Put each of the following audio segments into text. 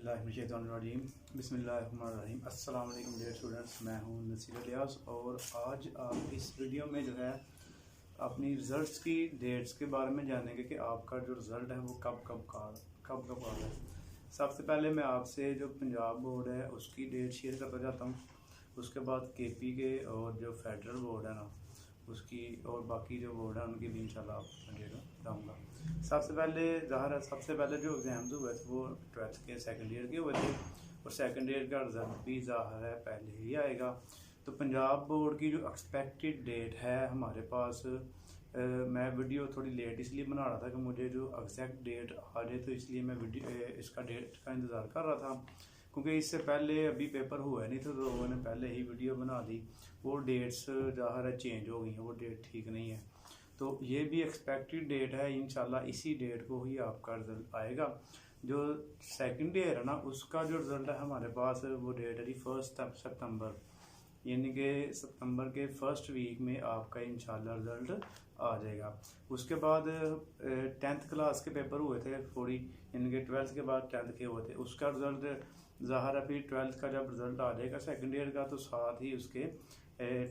औज़ुबिल्लाहिमिनश्शैतानिर्रजीम बिस्मिल्लाहिर्रहमानिर्रहीम। अस्सलाम वालेकुम डियर स्टूडेंट्स, मैं हूं नसीर इलियास और आज आप इस वीडियो में जो है अपनी रिज़ल्ट्स की डेट्स के बारे में जानेंगे कि आपका जो रिज़ल्ट है वो कब कब आ रहा है। सबसे पहले मैं आपसे जो पंजाब बोर्ड है उसकी डेट शेयर करना चाहता हूँ, उसके बाद केपी के और जो फेडरल बोर्ड है ना उसकी और बाकी जो बोर्ड है उनकी भी इंशाल्लाह आपको डेट बताऊँगा। सबसे पहले जो एग्ज़ाम्स हुए थे वो 12th के सेकंड ईयर के हुए थे और सेकंड ईयर का रिज़ल्ट भी ज़ाहिर है पहले ही आएगा। तो पंजाब बोर्ड की जो एक्सपेक्टेड डेट है हमारे पास, मैं वीडियो थोड़ी लेट इसलिए बना रहा था कि मुझे जो एग्जैक्ट डेट आ जाए, तो इसलिए मैं इसका डेट का इंतज़ार कर रहा था, क्योंकि इससे पहले अभी पेपर हुआ नहीं था तो लोगों ने पहले ही वीडियो बना दी। वो डेट्स ज़ाहिर है चेंज हो गई हैं, वो डेट ठीक नहीं है। तो ये भी एक्सपेक्टेड डेट है, इंशाल्लाह इसी डेट को ही आपका रिज़ल्ट आएगा। जो सेकंड ईयर है ना उसका जो रिज़ल्ट है हमारे पास वो डेट है 1 सितंबर, यानी कि सितंबर के फर्स्ट वीक में आपका इंशाल्लाह रिज़ल्ट आ जाएगा। उसके बाद 10th क्लास के पेपर हुए थे थोड़ी, यानी कि 12th के बाद 10th के हुए थे, उसका रिज़ल्ट ज़ाहिर है फिर 12th का जब रिज़ल्ट आ जाएगा सेकंड ईयर का तो साथ ही उसके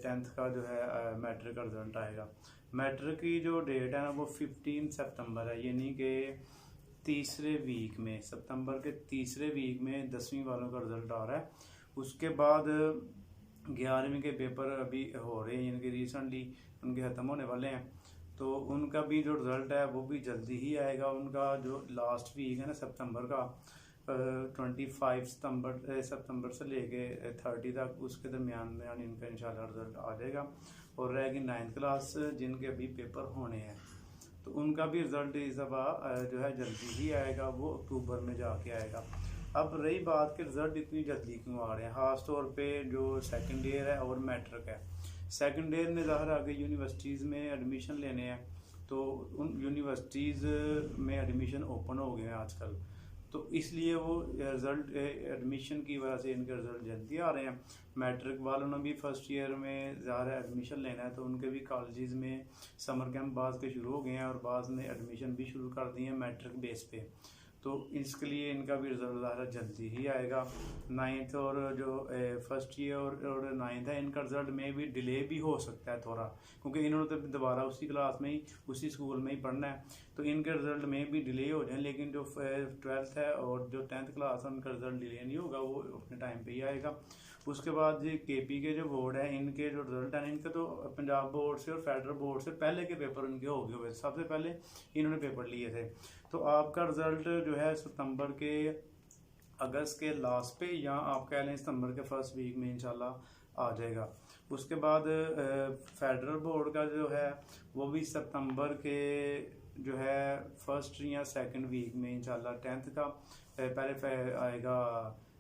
10th का जो है मैट्रिक का रिज़ल्ट आएगा। मैट्रिक की जो डेट है ना वो 15 सितंबर है, यानी कि तीसरे वीक में, सितंबर के तीसरे वीक में 10वीं वालों का रिज़ल्ट आ रहा है। उसके बाद 11वीं के पेपर अभी हो रहे हैं, यानी कि रिसेंटली उनके ख़त्म होने वाले हैं, तो उनका भी जो रिज़ल्ट है वो भी जल्दी ही आएगा। उनका जो लास्ट वीक है ना सितंबर का 25 सितंबर से लेके 30 तक, उसके दरमियान में इनका इंशाल्लाह रिज़ल्ट आ जाएगा। और रहेगी 9th क्लास जिनके अभी पेपर होने हैं, तो उनका भी रिज़ल्ट इस दफ़ा जो है जल्दी ही आएगा, वो अक्टूबर में जाके आएगा। अब रही बात कि रिज़ल्ट इतनी जल्दी क्यों आ रहे हैं, ख़ास तौर पे जो सेकंड ईयर है और मैट्रिक है। सेकंड ईयर में ज़ाहिर आगे यूनिवर्सिटीज़ में एडमिशन लेने हैं, तो उन यूनिवर्सिटीज़ में एडमिशन ओपन हो गए हैं आजकल, तो इसलिए वो रिज़ल्ट एडमिशन की वजह से इनके रिज़ल्ट जल्दी आ रहे हैं। मैट्रिक वालों ने भी फर्स्ट ईयर में ज़्यादा एडमिशन लेना है, तो उनके भी कॉलेजेस में समर कैंप बाज़ के शुरू हो गए हैं और बाज़ ने एडमिशन भी शुरू कर दिए हैं मैट्रिक बेस पे, तो इसके लिए इनका भी रिज़ल्ट ज़्यादा जल्दी ही आएगा। 9th और जो फर्स्ट ईयर और 9th है इनका रिज़ल्ट में भी डिले भी हो सकता है थोड़ा, क्योंकि इन्होंने तो दोबारा उसी क्लास में ही उसी स्कूल में ही पढ़ना है, तो इनके रिज़ल्ट में भी डिले हो जाए। लेकिन जो 12th है और जो 10th क्लास है उनका रिज़ल्ट डिले नहीं होगा, वो अपने टाइम पे ही आएगा। उसके बाद जी केपी के जो बोर्ड है इनके जो रिज़ल्ट है, इनके तो पंजाब बोर्ड से और फेडरल बोर्ड से पहले के पेपर उनके हो गए हुए, सबसे पहले इन्होंने पेपर लिए थे। तो आपका रिज़ल्ट जो है सितंबर के अगस्त के लास्ट पे या आप कह लें सितंबर के फर्स्ट वीक में इंशाल्लाह आ जाएगा। उसके बाद फेडरल बोर्ड का जो है वो भी सितंबर के जो है फर्स्ट या सेकंड वीक में इंशाल्लाह 10th का पहले आएगा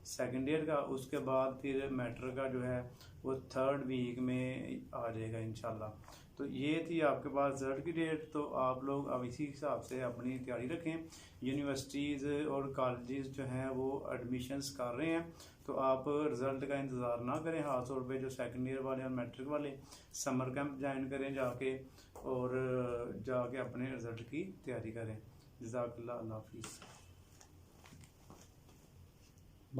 सेकंड ईयर का, उसके बाद फिर मैट्रिक का जो है वो थर्ड वीक में आ जाएगा इंशाल्लाह। तो ये थी आपके पास रिज़ल्ट की डेट, तो आप लोग अब इसी हिसाब से अपनी तैयारी रखें। यूनिवर्सिटीज़ और कॉलेजेस जो हैं वो एडमिशन्स कर रहे हैं, तो आप रिज़ल्ट का इंतज़ार ना करें। ख़ास तौर पे जो सेकंड ईयर वाले और मैट्रिक वाले समर कैंप ज्वाइन करें जाके, और जाके अपने रिज़ल्ट की तैयारी करें। जज़ाकल्लाह, अल्लाह हाफ़िज़।